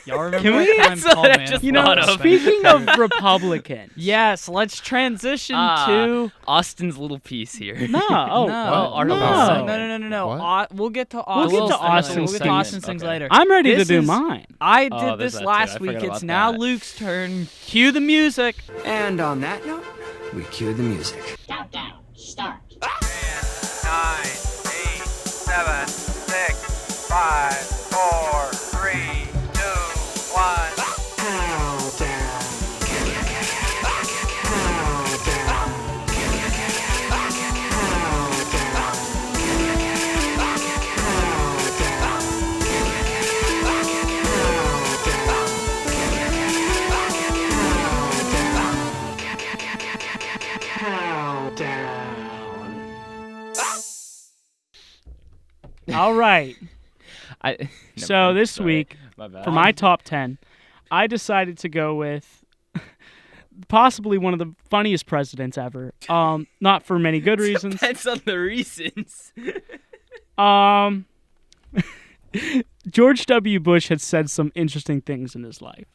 Y'all remember Can what we- time That's what Paul I Manafort just You know, thought of. speaking of Republicans. Yes, let's transition Ah. to. Austin's little piece here. No. Oh, No, our no, segment. no. What? We'll get to We'll Austin. get to Austin's We'll get to segment. Austin's things Okay. later. I'm ready to This do is- mine. I Oh, did there's this that too. last I week. forgot It's about now that. Luke's turn. Cue the music. And on that note, we cue the music. Countdown, start. 10, 9, 8, 7, 6, 5, 4, 3, 2, 1. All right. Never So mind. this Sorry. week, My bad. for my top 10, I decided to go with possibly one of the funniest presidents ever. Not for many good reasons. Depends on the reasons. George W. Bush had said some interesting things in his life.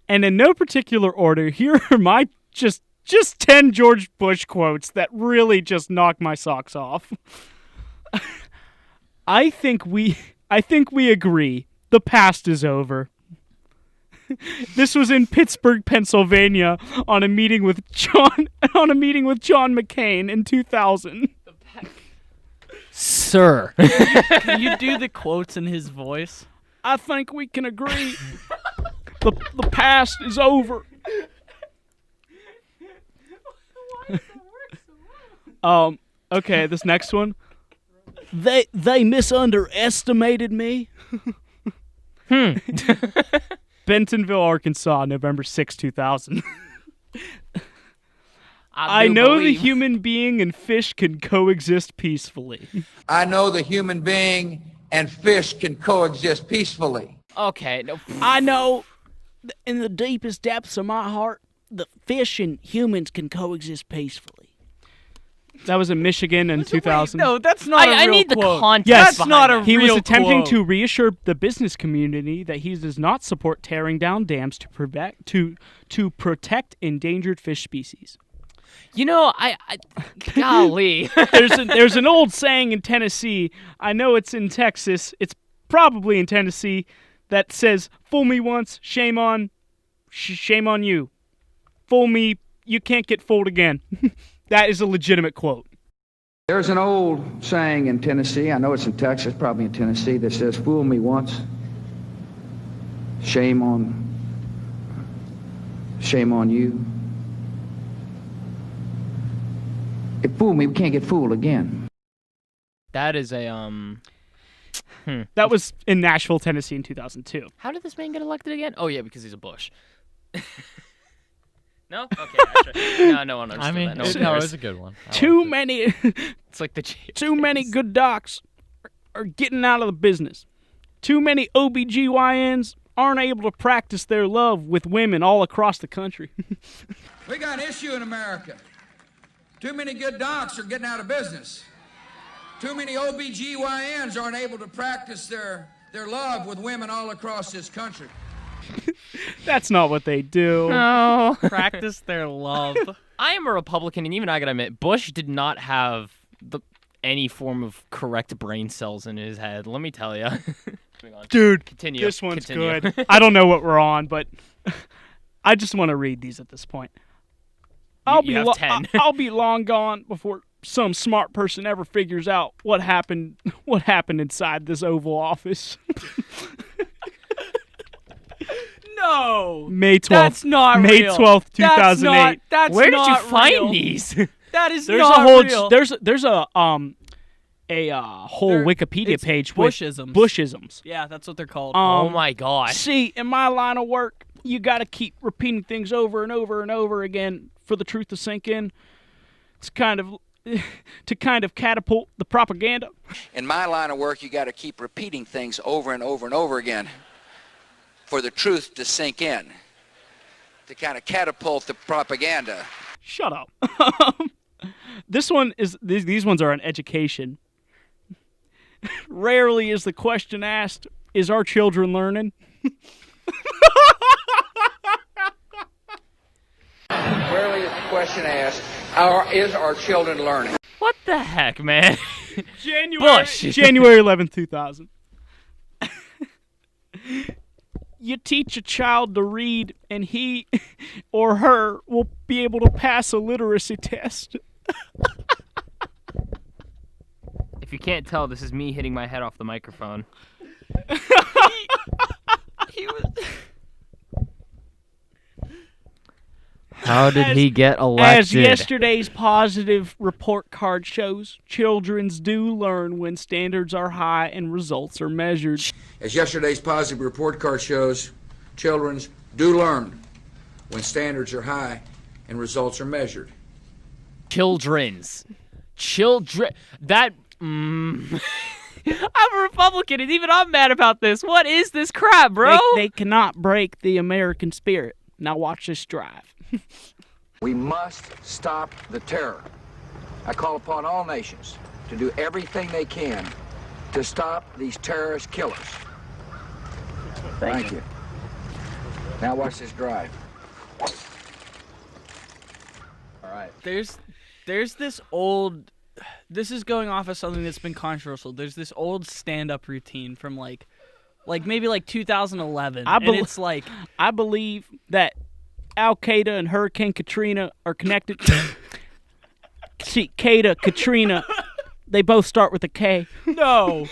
And in no particular order, here are my just 10 George Bush quotes that really just knock my socks off. I think we agree. The past is over. This was in Pittsburgh, Pennsylvania, on a meeting with John McCain in 2000. Sir. Can you do the quotes in his voice? I think we can agree. The past is over. Okay, this next one. They misunderestimated me. Bentonville, Arkansas, November 6, 2000. I do know the believe. human being and fish can coexist peacefully. I know the human being and fish can coexist peacefully. Okay, no. I know in the deepest depths of my heart, the fish and humans can coexist peacefully. That was in Michigan in 2000. No, that's not a real I need the quote. context. Yes, That's not a He was real attempting quote. to reassure the business community that he does not support tearing down dams to protect endangered fish species. You know, I golly. There's an old saying in Tennessee. I know it's in Texas. It's probably in Tennessee that says, "Fool me once, shame on you. Fool me, you can't get fooled again." That is a legitimate quote. There's an old saying in Tennessee, I know it's in Texas, probably in Tennessee, that says, fool me once, shame on you. If fool me, we can't get fooled again. That is a That was in Nashville, Tennessee in 2002. How did this man get elected again? Oh yeah, because he's a Bush. No? Okay. That's right. No one understood I mean, that. No, it one cares. was a good one. I Too liked it. many It's like the too many good docs are getting out of the business. Too many OBGYNs aren't able to practice their love with women all across the country. We got an issue in America. Too many good docs are getting out of business. Too many OBGYNs aren't able to practice their love with women all across this country. That's not what they do. No. Practice their love. I am a Republican, and even I gotta admit, Bush did not have any form of correct brain cells in his head. Let me tell you. Dude, Continue. this one's Continue. good. I don't know what we're on, but I just want to read these at this point. You have 10. I'll be long gone before some smart person ever figures out what happened inside this Oval Office. No. May 12th. That's not May real. 12th, That's 2008. That's Where did you not find real. these? That is There's not a whole real. there's a whole They're- Wikipedia it's page with Bushisms. Bushisms. Yeah, that's what they're called. Oh my gosh. See, in my line of work, you got to keep repeating things over and over and over again for the truth to sink in. It's kind of to catapult the propaganda. In my line of work, you got to keep repeating things over and over and over again for the truth to sink in, to kind of catapult the propaganda. Shut up. This one is these ones are on education. Rarely is the question asked, is our children learning? Rarely is the question asked, is our children learning? What the heck, man? Bush. January 11th, 2000. You teach a child to read, and he or her will be able to pass a literacy test. If you can't tell, this is me hitting my head off the microphone. He was. How did he get As elected? yesterday's positive report card shows, children do learn when standards are high and results are measured. As yesterday's positive report card shows, children do learn when standards are high and results are measured. Children's. Children. That. I'm a Republican, and even I'm mad about this. What is this crap, bro? They cannot break the American spirit. Now watch this drive. We must stop the terror. I call upon all nations to do everything they can to stop these terrorist killers. Thank you. Now watch this drive. All right. There's this old. This is going off of something that's been controversial. There's this old stand-up routine from like maybe like 2011, and it's like I believe that Al Qaeda and Hurricane Katrina are connected. See, Qaeda, Katrina, they both start with a K. no,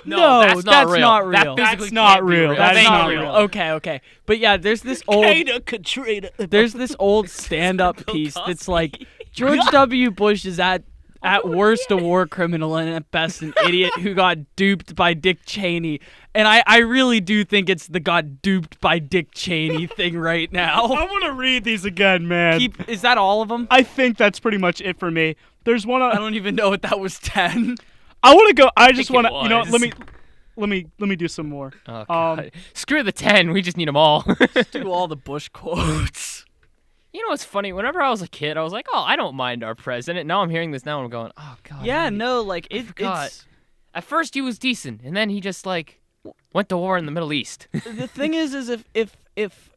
that's not real. not real. That physically That's not can't be real. real. That's That's not not real. real. Okay. But yeah, there's this old Katrina. there's this old stand-up piece that's like George W. Bush is at worst a war criminal and at best an idiot who got duped by Dick Cheney. And I really do think it's the got duped by Dick Cheney thing right now. I want to read these again, man. Is that all of them? I think that's pretty much it for me. There's one. I don't even know if that was 10. I want to go. I just think want it to. You know, was. let me do some more. Oh, God. Screw the 10. We just need them all. Do all the Bush quotes. You know what's funny? Whenever I was a kid, I was like, oh, I don't mind our president. Now I'm hearing this now and I'm going, oh, God. Yeah, no, like forgot. it's At first he was decent, and then he just, like, went to war in the Middle East. the thing is if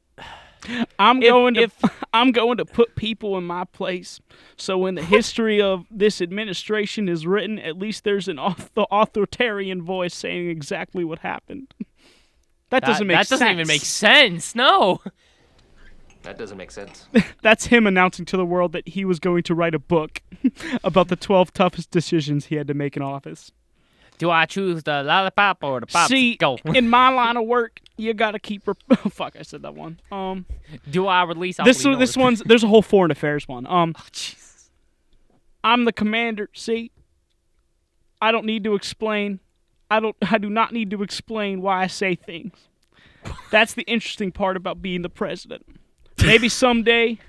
I'm going if- to put people in my place. So when the history of this administration is written, at least there's an authoritarian voice saying exactly what happened. That doesn't make sense. That doesn't even make sense. No. That doesn't make sense. That's him announcing to the world that he was going to write a book about the 12 toughest decisions he had to make in office. Do I choose the lollipop or the See, popsicle? in my line of work, you gotta keep. Oh, fuck, I said that one. Do I release? This one's. There's a whole foreign affairs one. Jesus. I'm the commander. See, I don't need to explain. I do not need to explain why I say things. That's the interesting part about being the president. Maybe someday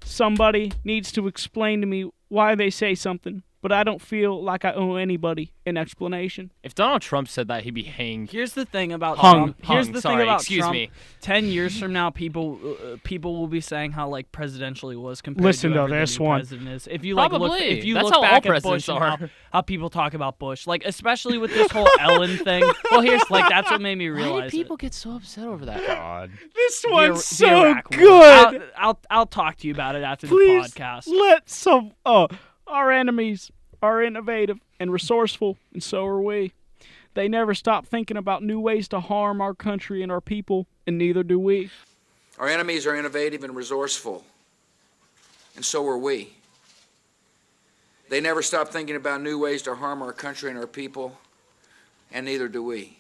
somebody needs to explain to me why they say something, but I don't feel like I owe anybody an explanation. If Donald Trump said that, he'd be hanged. Here's the thing about Hung. Trump. Here's Hung, the sorry, thing about excuse Trump. me. 10 years from now, people will be saying how like presidential he was compared Listen to to whoever the this new one. president is. If you look, Probably. if you That's look how all back at Bush presidents and are. how people talk about Bush, like especially with this whole Ellen thing. Well, here's like that's what made me Why realize. did people get so upset over that? God. This The one's the so Iraq War. good. I'll talk to you about it after Please the podcast. let some. Our enemies are innovative and resourceful, and so are we. They never stop thinking about new ways to harm our country and our people, and neither do we. Our enemies are innovative and resourceful, and so are we. They never stop thinking about new ways to harm our country and our people, and neither do we.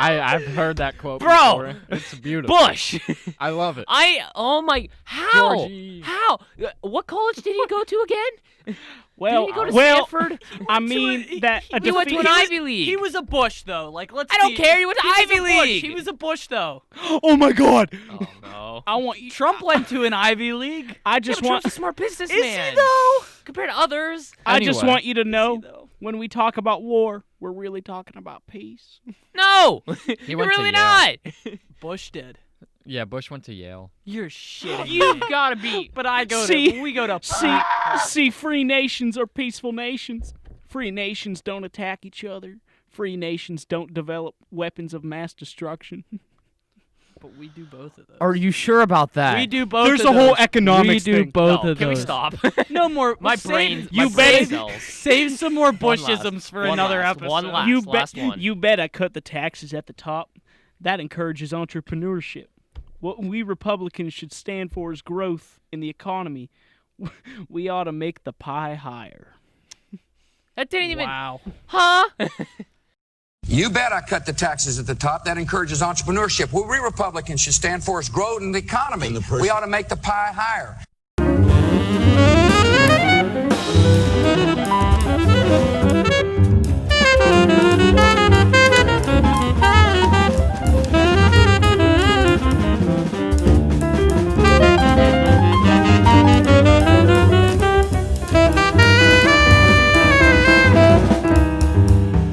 I've heard that quote Bro! before. It's beautiful. Bush. I love it. Oh my, how? Georgie. How? What college did he go to again? Well, Didn't he go to well, Stanford? I mean that a He went to an defeat- Ivy League. He was a Bush though. Like let's. I don't be- care, he went to was Ivy a Bush. League. He was a Bush though. Oh my God! Oh no. I want you. Trump went to an Ivy League. I just Yeah, but want. Trump's a smart businessman. Is he though? Compared to others. I just Anyway. want you to know though? when we talk about war, we're really talking about peace. No. He You're went to really Yale. not. Bush did. Yeah, Bush went to Yale. You're shitting. You've got to be. But I go See- to. We go to. See, free nations are peaceful nations. Free nations don't attack each other. free nations don't develop weapons of mass destruction. But we do both of those. Are you sure about that? We do both There's of a whole those. economics We do thing. both No, of can we those. stop? No more. My save- brain. you my brain bet- cells. Save some more One last- Bushisms for one another last- episode. one last. You bet. last one. You bet. I cut the taxes at the top. That encourages entrepreneurship. What we Republicans should stand for is growth in the economy. We ought to make the pie higher. That didn't even. Wow. Huh? You bet I cut the taxes at the top. That encourages entrepreneurship. What we Republicans should stand for is growth in the economy. We ought to make the pie higher.